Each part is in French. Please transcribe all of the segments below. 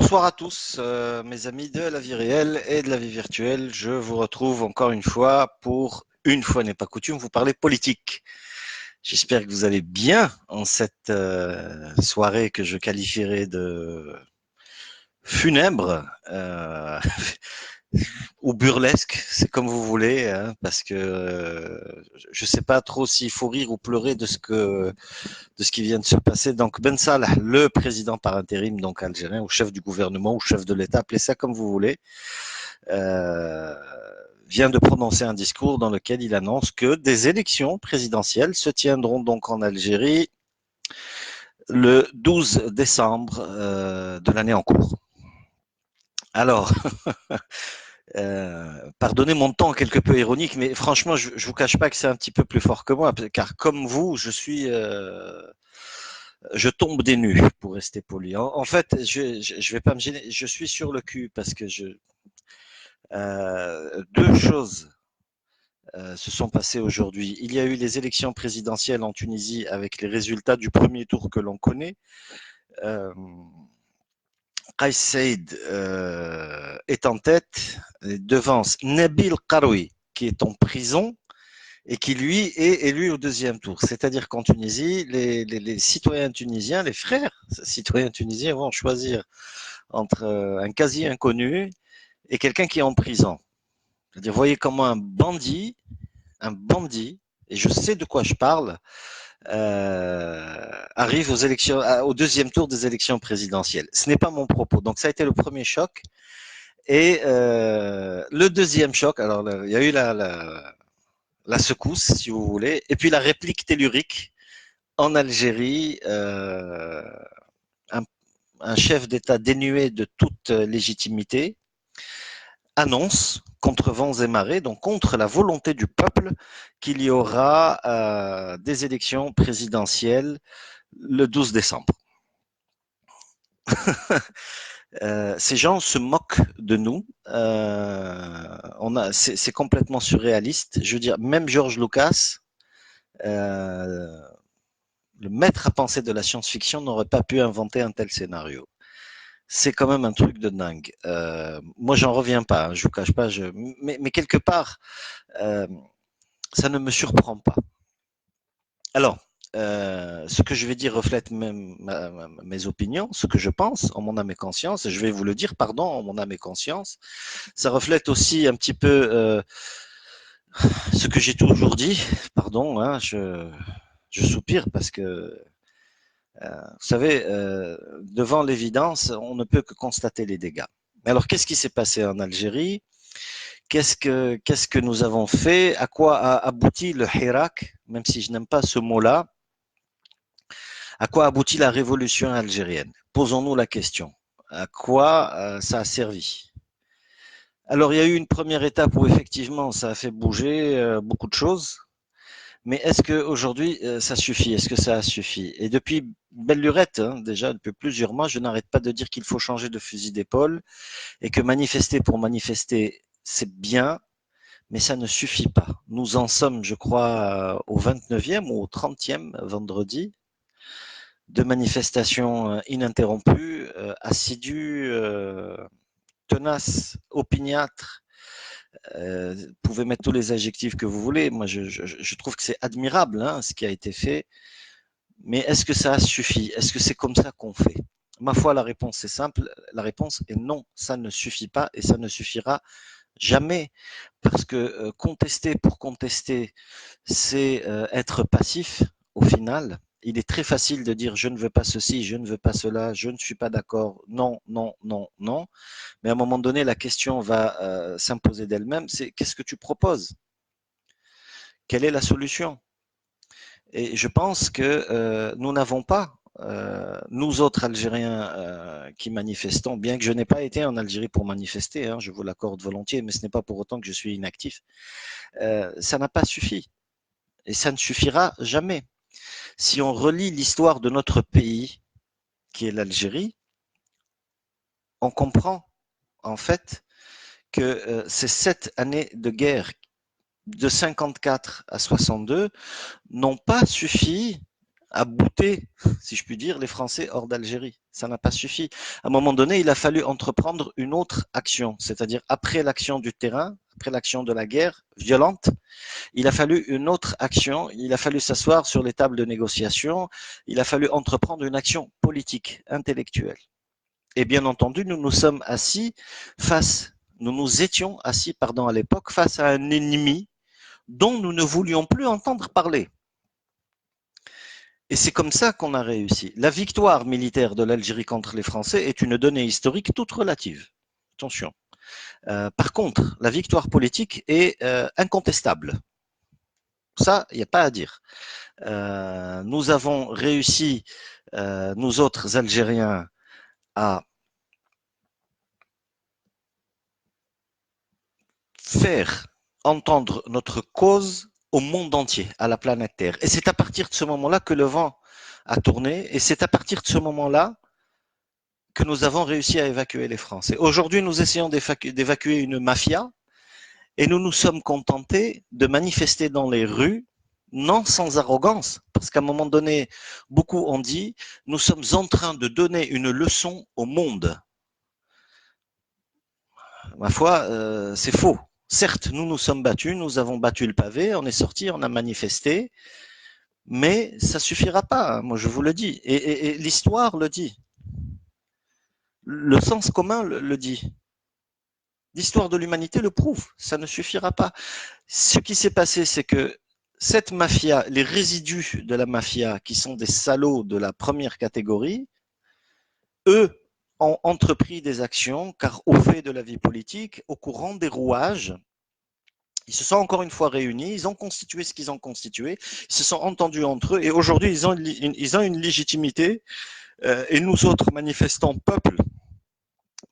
Bonsoir à tous, mes amis de la vie réelle et de la vie virtuelle. Je vous retrouve encore une fois pour, une fois n'est pas coutume, vous parler politique. J'espère que vous allez bien en cette soirée que je qualifierais de funèbre ou burlesque, c'est comme vous voulez, hein, parce que je ne sais pas trop s'il faut rire ou pleurer de ce qui vient de se passer. Donc Ben Salah, le président par intérim, donc algérien, ou chef du gouvernement, ou chef de l'État, appelez ça comme vous voulez, euh, vient de prononcer un discours dans lequel il annonce que des élections présidentielles se tiendront donc en Algérie le 12 décembre de l'année en cours. Alors, pardonnez mon ton quelque peu ironique, mais franchement, je vous cache pas que c'est un petit peu plus fort que moi, car comme vous, je tombe des nues, pour rester poli. En fait, je vais pas me gêner. Je suis sur le cul parce que deux choses se sont passées aujourd'hui. Il y a eu les élections présidentielles en Tunisie avec les résultats du premier tour que l'on connaît. Euh, Kais Saïd est en tête, devance Nabil Karoui, qui est en prison et qui, lui, est élu au deuxième tour. C'est-à-dire qu'en Tunisie, les citoyens tunisiens, les frères citoyens tunisiens vont choisir entre un quasi-inconnu et quelqu'un qui est en prison. C'est-à-dire, voyez comment un bandit, et je sais de quoi je parle, arrive aux élections, au deuxième tour des élections présidentielles. Ce n'est pas mon propos. Donc ça a été le premier choc. Et le deuxième choc, alors il y a eu la secousse, si vous voulez, et puis la réplique tellurique en Algérie, un, un chef d'État dénué de toute légitimité annonce contre vents et marées, donc contre la volonté du peuple, qu'il y aura des élections présidentielles le 12 décembre. Ces gens se moquent de nous. C'est complètement surréaliste. Je veux dire, même George Lucas, euh, le maître à penser de la science-fiction, n'aurait pas pu inventer un tel scénario. C'est quand même un truc de dingue. Moi, j'en reviens pas. Hein, je vous cache pas. Mais quelque part, euh, ça ne me surprend pas. Alors, ce que je vais dire reflète même mes opinions, ce que je pense en mon âme et conscience, et je vais vous le dire, pardon, en mon âme et conscience. Ça reflète aussi un petit peu ce que j'ai toujours dit, pardon, hein, je soupire parce que, vous savez, devant l'évidence, on ne peut que constater les dégâts. Mais alors, qu'est-ce qui s'est passé en Algérie? Qu'est-ce que nous avons fait? À quoi a abouti le Hirak? Même si je n'aime pas ce mot-là, à quoi aboutit la révolution algérienne? Posons-nous la question. À quoi ça a servi? Alors, il y a eu une première étape où effectivement ça a fait bouger beaucoup de choses, mais est-ce qu'aujourd'hui ça suffit? Est-ce que ça a suffi? Et depuis belle lurette, hein, déjà depuis plusieurs mois, je n'arrête pas de dire qu'il faut changer de fusil d'épaule et que manifester pour manifester, c'est bien, mais ça ne suffit pas. Nous en sommes, je crois, au 29e ou au 30e vendredi de manifestations ininterrompues, assidues, tenaces, opiniâtres. Vous pouvez mettre tous les adjectifs que vous voulez. Moi, je trouve que c'est admirable hein, ce qui a été fait. Mais est-ce que ça suffit? Est-ce que c'est comme ça qu'on fait? Ma foi, la réponse est simple. La réponse est non, ça ne suffit pas et ça ne suffira jamais. Parce que contester pour contester, c'est être passif au final. Il est très facile de dire je ne veux pas ceci, je ne veux pas cela, je ne suis pas d'accord, non, non, non, non. Mais à un moment donné, la question va s'imposer d'elle-même, c'est qu'est-ce que tu proposes? Quelle est la solution? Et je pense que nous n'avons pas, nous autres Algériens qui manifestons, bien que je n'ai pas été en Algérie pour manifester, hein, je vous l'accorde volontiers, mais ce n'est pas pour autant que je suis inactif, ça n'a pas suffi. Et ça ne suffira jamais. Si on relit l'histoire de notre pays, qui est l'Algérie, on comprend en fait que ces 7 années de guerre de 54 à 62 n'ont pas suffi à bouter, si je puis dire, les Français hors d'Algérie. Ça n'a pas suffi. À un moment donné, il a fallu entreprendre une autre action, c'est-à-dire après l'action du terrain, après l'action de la guerre violente, il a fallu une autre action, il a fallu s'asseoir sur les tables de négociation, il a fallu entreprendre une action politique, intellectuelle. Et bien entendu, nous nous sommes assis nous nous étions assis, pardon, à l'époque, face à un ennemi dont nous ne voulions plus entendre parler. Et c'est comme ça qu'on a réussi. La victoire militaire de l'Algérie contre les Français est une donnée historique toute relative. Attention. Par contre, la victoire politique est incontestable. Ça, il n'y a pas à dire. Nous avons réussi, nous autres Algériens, à faire entendre notre cause au monde entier, à la planète Terre. Et c'est à partir de ce moment-là que le vent a tourné, et c'est à partir de ce moment-là que nous avons réussi à évacuer les Français. Aujourd'hui, nous essayons d'évacuer une mafia, et nous nous sommes contentés de manifester dans les rues, non sans arrogance, parce qu'à un moment donné, beaucoup ont dit, nous sommes en train de donner une leçon au monde. Ma foi, c'est faux. Certes, nous nous sommes battus, nous avons battu le pavé, on est sorti, on a manifesté, mais ça suffira pas, hein, moi je vous le dis. Et l'histoire le dit. Le sens commun le dit. L'histoire de l'humanité le prouve, ça ne suffira pas. Ce qui s'est passé, c'est que cette mafia, les résidus de la mafia, qui sont des salauds de la première catégorie, eux ont entrepris des actions, car au fait de la vie politique, au courant des rouages, ils se sont encore une fois réunis, ils ont constitué ce qu'ils ont constitué, ils se sont entendus entre eux, et aujourd'hui, ils ont une légitimité, et nous autres manifestants, peuple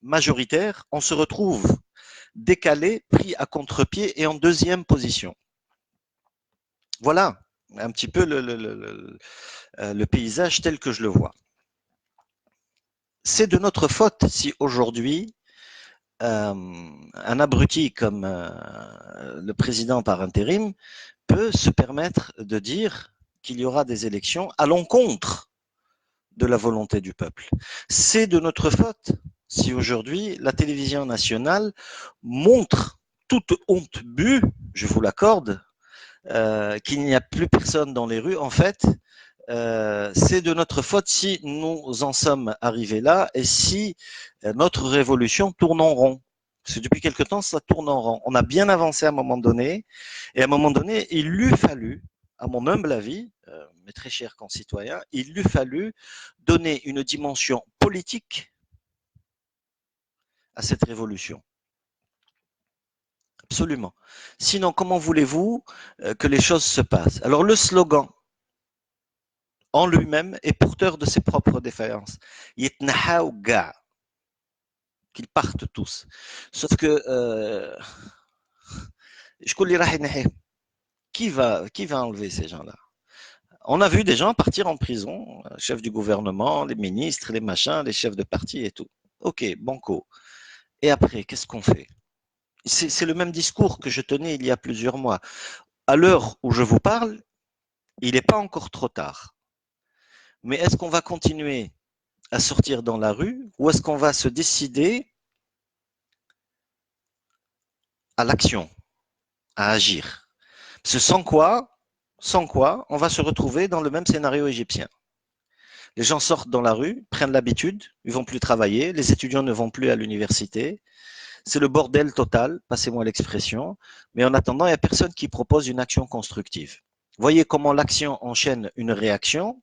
majoritaire, on se retrouve décalés, pris à contre-pied et en deuxième position. Voilà un petit peu le paysage tel que je le vois. C'est de notre faute si aujourd'hui, un abruti comme le président par intérim peut se permettre de dire qu'il y aura des élections à l'encontre de la volonté du peuple. C'est de notre faute si aujourd'hui la télévision nationale montre toute honte bue, je vous l'accorde, qu'il n'y a plus personne dans les rues. En fait, c'est de notre faute si nous en sommes arrivés là et si notre révolution tourne en rond. Parce que depuis quelque temps, ça tourne en rond. On a bien avancé à un moment donné, et à un moment donné, il lui fallu, à mon humble avis, mes très chers concitoyens, il lui fallu donner une dimension politique à cette révolution. Absolument. Sinon, comment voulez-vous que les choses se passent? Alors, le slogan en lui-même est porteur de ses propres défaillances. Yitnahaw ga, qu'ils partent tous. Sauf que qui va enlever ces gens-là? On a vu des gens partir en prison, chefs du gouvernement, les ministres, les machins, les chefs de parti et tout. Ok, banco. Et après, qu'est-ce qu'on fait? C'est le même discours que je tenais il y a plusieurs mois. À l'heure où je vous parle, il n'est pas encore trop tard. Mais est-ce qu'on va continuer à sortir dans la rue ou est-ce qu'on va se décider à l'action, à agir? Parce que sans quoi, on va se retrouver dans le même scénario égyptien. Les gens sortent dans la rue, prennent l'habitude, ils vont plus travailler, les étudiants ne vont plus à l'université. C'est le bordel total, passez-moi l'expression. Mais en attendant, il n'y a personne qui propose une action constructive. Voyez comment l'action enchaîne une réaction,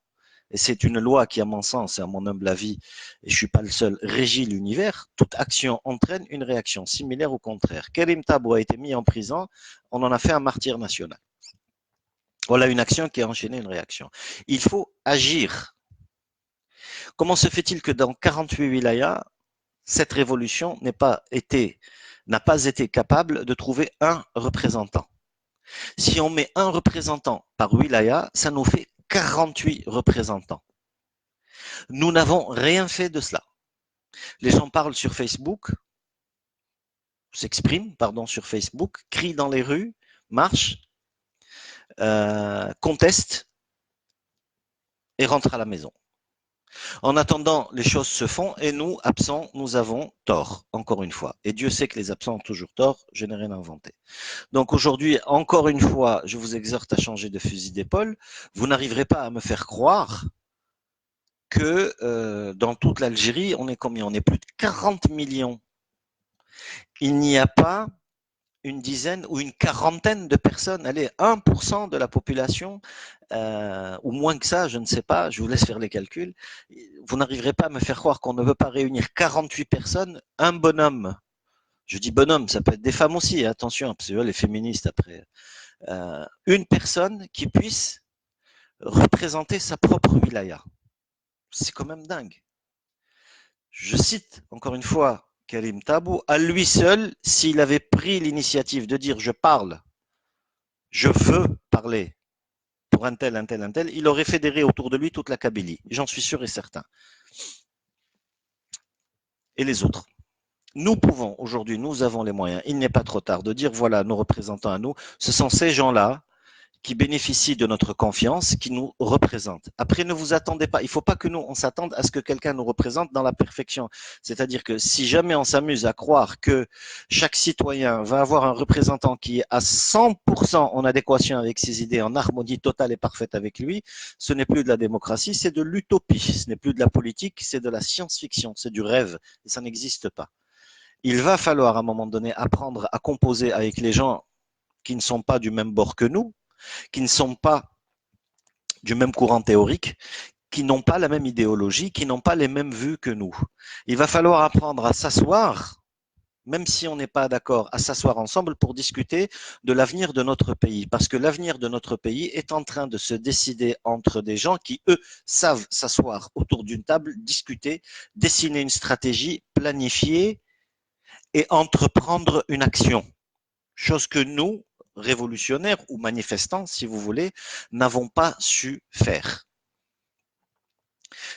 et c'est une loi qui, à mon sens et à mon humble avis, et je ne suis pas le seul, régit l'univers. Toute action entraîne une réaction similaire ou contraire. Karim Tabou a été mis en prison, on en a fait un martyr national. Voilà une action qui a enchaîné une réaction. Il faut agir. Comment se fait-il que dans 48 wilayas, cette révolution n'a pas été capable de trouver un représentant? Si on met un représentant par wilaya, ça nous fait 48 représentants. Nous n'avons rien fait de cela. Les gens parlent sur Facebook, s'expriment, pardon, sur Facebook, crient dans les rues, marchent, contestent, et rentre à la maison. En attendant, les choses se font et nous, absents, nous avons tort, encore une fois. Et Dieu sait que les absents ont toujours tort, je n'ai rien inventé. Donc aujourd'hui, encore une fois, je vous exhorte à changer de fusil d'épaule. Vous n'arriverez pas à me faire croire que dans toute l'Algérie, on est combien? On est plus de 40 millions. Il n'y a pas une dizaine ou une quarantaine de personnes, allez, 1% de la population, ou moins que ça, je ne sais pas, je vous laisse faire les calculs. Vous n'arriverez pas à me faire croire qu'on ne veut pas réunir 48 personnes, un bonhomme. Je dis bonhomme, ça peut être des femmes aussi, attention, parce que les féministes après. Une personne qui puisse représenter sa propre wilaya. C'est quand même dingue. Je cite encore une fois Karim Tabou, à lui seul, s'il avait pris l'initiative de dire je parle, je veux parler pour un tel, un tel, un tel, il aurait fédéré autour de lui toute la Kabylie. J'en suis sûr et certain. Et les autres. Nous pouvons aujourd'hui, nous avons les moyens, il n'est pas trop tard de dire voilà, nos représentants à nous, ce sont ces gens-là qui bénéficient de notre confiance, qui nous représentent. Après, ne vous attendez pas. Il ne faut pas que nous, on s'attende à ce que quelqu'un nous représente dans la perfection. C'est-à-dire que si jamais on s'amuse à croire que chaque citoyen va avoir un représentant qui est à 100% en adéquation avec ses idées, en harmonie totale et parfaite avec lui, ce n'est plus de la démocratie, c'est de l'utopie. Ce n'est plus de la politique, c'est de la science-fiction, c'est du rêve. Et ça n'existe pas. Il va falloir à un moment donné apprendre à composer avec les gens qui ne sont pas du même bord que nous, qui ne sont pas du même courant théorique, qui n'ont pas la même idéologie, qui n'ont pas les mêmes vues que nous. Il va falloir apprendre à s'asseoir, même si on n'est pas d'accord, à s'asseoir ensemble pour discuter de l'avenir de notre pays. Parce que l'avenir de notre pays est en train de se décider entre des gens qui, eux, savent s'asseoir autour d'une table, discuter, dessiner une stratégie, planifier et entreprendre une action. Chose que nous, révolutionnaires ou manifestants, si vous voulez, n'avons pas su faire.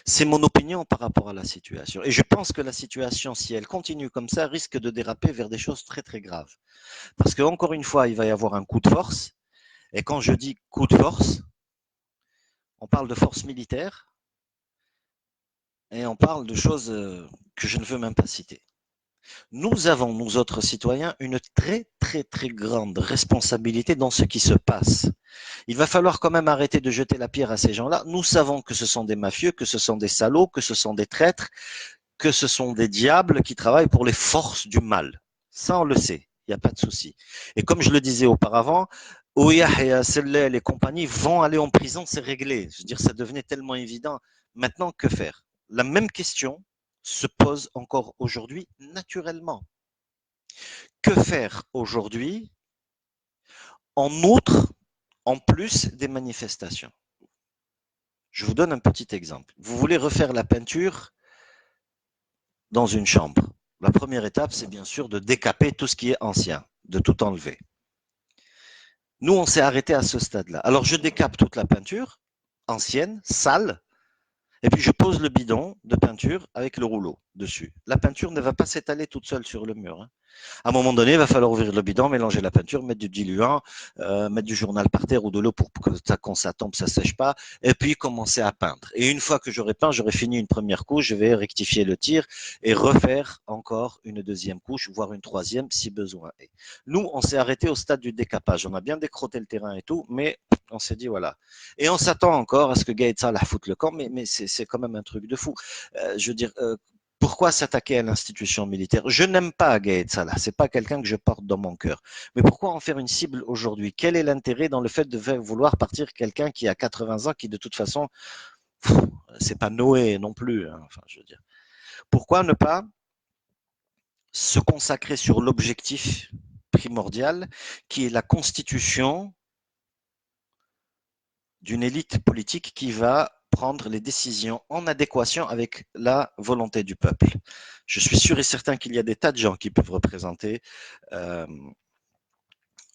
C'est mon opinion par rapport à la situation. Et je pense que la situation, si elle continue comme ça, risque de déraper vers des choses très très graves. Parce que encore une fois, il va y avoir un coup de force. Et quand je dis coup de force, on parle de force militaire et on parle de choses que je ne veux même pas citer. Nous avons, nous autres citoyens, une très très très grande responsabilité dans ce qui se passe. Il va falloir quand même arrêter de jeter la pierre à ces gens-là. Nous savons que ce sont des mafieux, que ce sont des salauds, que ce sont des traîtres, que ce sont des diables qui travaillent pour les forces du mal. Ça, on le sait, il n'y a pas de souci. Et comme je le disais auparavant, Ouyah et Sellel et compagnie vont aller en prison, c'est réglé. Je veux dire, ça devenait tellement évident. Maintenant, que faire? La même question se pose encore aujourd'hui naturellement. Que faire aujourd'hui en outre, en plus des manifestations? Je vous donne un petit exemple. Vous voulez refaire la peinture dans une chambre. La première étape, c'est bien sûr de décaper tout ce qui est ancien, de tout enlever. Nous, on s'est arrêté à ce stade-là. Alors, je décape toute la peinture, ancienne, sale, et puis je pose le bidon de peinture avec le rouleau dessus. La peinture ne va pas s'étaler toute seule sur le mur, hein. À un moment donné, il va falloir ouvrir le bidon, mélanger la peinture, mettre du diluant, mettre du journal par terre ou de l'eau pour que ça, quand ça tombe, ça sèche pas, et puis commencer à peindre. Et une fois que j'aurai peint, j'aurai fini une première couche, je vais rectifier le tir et refaire encore une deuxième couche, voire une troisième si besoin est. Nous, on s'est arrêté au stade du décapage. On a bien décrotté le terrain et tout, mais on s'est dit voilà. Et on s'attend encore à ce que Gaët Salah foute le camp, mais c'est quand même un truc de fou. Je veux dire, pourquoi s'attaquer à l'institution militaire? Je n'aime pas Gaët Salah, c'est pas quelqu'un que je porte dans mon cœur. Mais pourquoi en faire une cible aujourd'hui? Quel est l'intérêt dans le fait de vouloir partir quelqu'un qui a 80 ans, qui de toute façon, c'est pas Noé non plus, hein, enfin, je veux dire. Pourquoi ne pas se consacrer sur l'objectif primordial, qui est la constitution d'une élite politique qui va prendre les décisions en adéquation avec la volonté du peuple. Je suis sûr et certain qu'il y a des tas de gens qui peuvent représenter euh,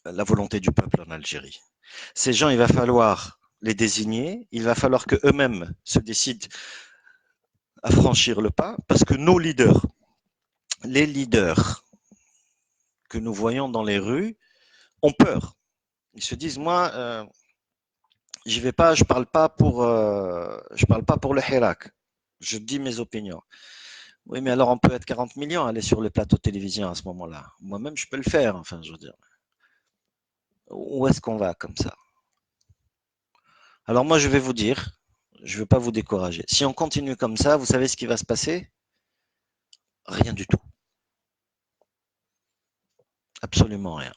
la volonté du peuple en Algérie. Ces gens, il va falloir les désigner, il va falloir qu'eux-mêmes se décident à franchir le pas, parce que nos leaders, les leaders que nous voyons dans les rues, ont peur. Ils se disent, moi, J'y vais pas, je parle pas pour le Hirak. Je dis mes opinions. Oui, mais alors on peut être 40 millions à aller sur le plateau de télévision à ce moment-là. Moi-même, je peux le faire, enfin, je veux dire. Où est-ce qu'on va comme ça? Alors moi, je vais vous dire, je ne veux pas vous décourager. Si on continue comme ça, vous savez ce qui va se passer? Rien du tout. Absolument rien.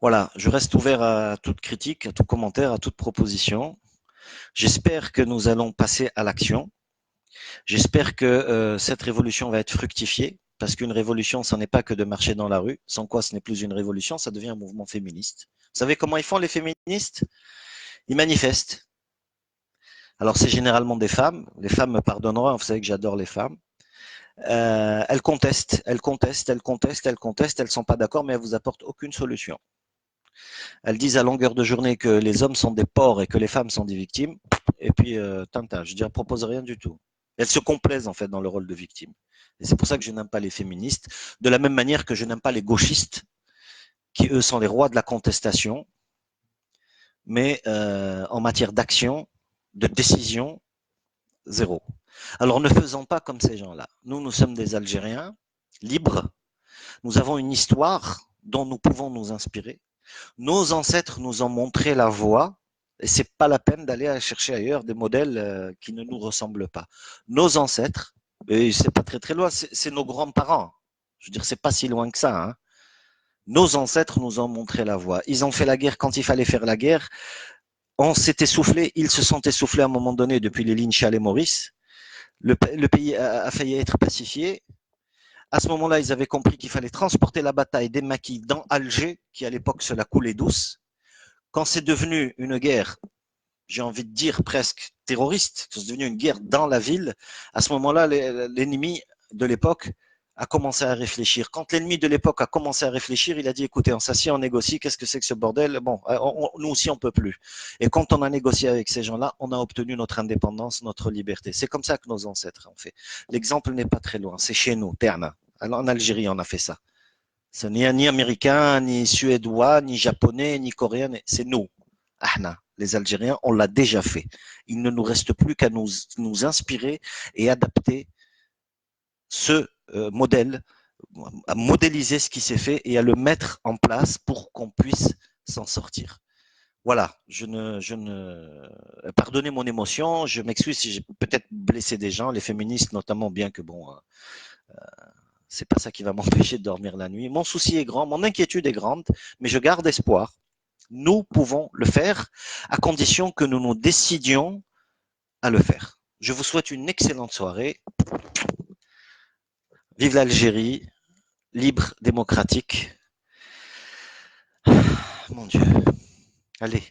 Voilà, je reste ouvert à toute critique, à tout commentaire, à toute proposition. J'espère que nous allons passer à l'action. J'espère que cette révolution va être fructifiée, parce qu'une révolution, ce n'est pas que de marcher dans la rue, sans quoi ce n'est plus une révolution, ça devient un mouvement féministe. Vous savez comment ils font les féministes? Ils manifestent. Alors c'est généralement des femmes, les femmes me pardonneront, vous savez que j'adore les femmes. Elles contestent, elles contestent, elles contestent, elles contestent, elles ne sont pas d'accord, mais elles vous apportent aucune solution. Elles disent à longueur de journée que les hommes sont des porcs et que les femmes sont des victimes, et puis tanta, je dirais, propose rien du tout. Elles se complaisent en fait dans le rôle de victime. Et c'est pour ça que je n'aime pas les féministes, de la même manière que je n'aime pas les gauchistes, qui eux sont les rois de la contestation, mais en matière d'action, de décision, zéro. Alors ne faisons pas comme ces gens-là. Nous, nous sommes des Algériens libres. Nous avons une histoire dont nous pouvons nous inspirer. Nos ancêtres nous ont montré la voie et c'est pas la peine d'aller chercher ailleurs des modèles qui ne nous ressemblent pas. Nos ancêtres, et c'est pas très très loin, c'est nos grands-parents. Je veux dire, c'est pas si loin que ça. Hein. Nos ancêtres nous ont montré la voie. Ils ont fait la guerre quand il fallait faire la guerre. On s'est essoufflé, ils se sont essoufflés à un moment donné depuis les lignes Charles et Maurice. Le pays a failli être pacifié. À ce moment-là, ils avaient compris qu'il fallait transporter la bataille des maquis dans Alger, qui à l'époque se la coulait douce. Quand c'est devenu une guerre, j'ai envie de dire presque terroriste, c'est devenu une guerre dans la ville, à ce moment-là, l'ennemi de l'époque a commencé à réfléchir. Quand l'ennemi de l'époque a commencé à réfléchir, il a dit écoutez, on s'assied, on négocie, qu'est-ce que c'est que ce bordel? Bon, nous aussi, on peut plus. Et quand on a négocié avec ces gens-là, on a obtenu notre indépendance, notre liberté. C'est comme ça que nos ancêtres ont fait. L'exemple n'est pas très loin, c'est chez nous, Terna. En Algérie, on a fait ça. Ce n'est ni américain, ni suédois, ni japonais, ni coréen, c'est nous. Ahna, les Algériens, on l'a déjà fait. Il ne nous reste plus qu'à nous inspirer et adapter ce modèle, à modéliser ce qui s'est fait et à le mettre en place pour qu'on puisse s'en sortir. Voilà, pardonnez mon émotion, je m'excuse si j'ai peut-être blessé des gens, les féministes notamment, bien que bon, c'est pas ça qui va m'empêcher de dormir la nuit. Mon souci est grand, mon inquiétude est grande, mais je garde espoir. Nous pouvons le faire à condition que nous nous décidions à le faire. Je vous souhaite une excellente soirée. Vive l'Algérie, libre, démocratique. Mon Dieu. Allez.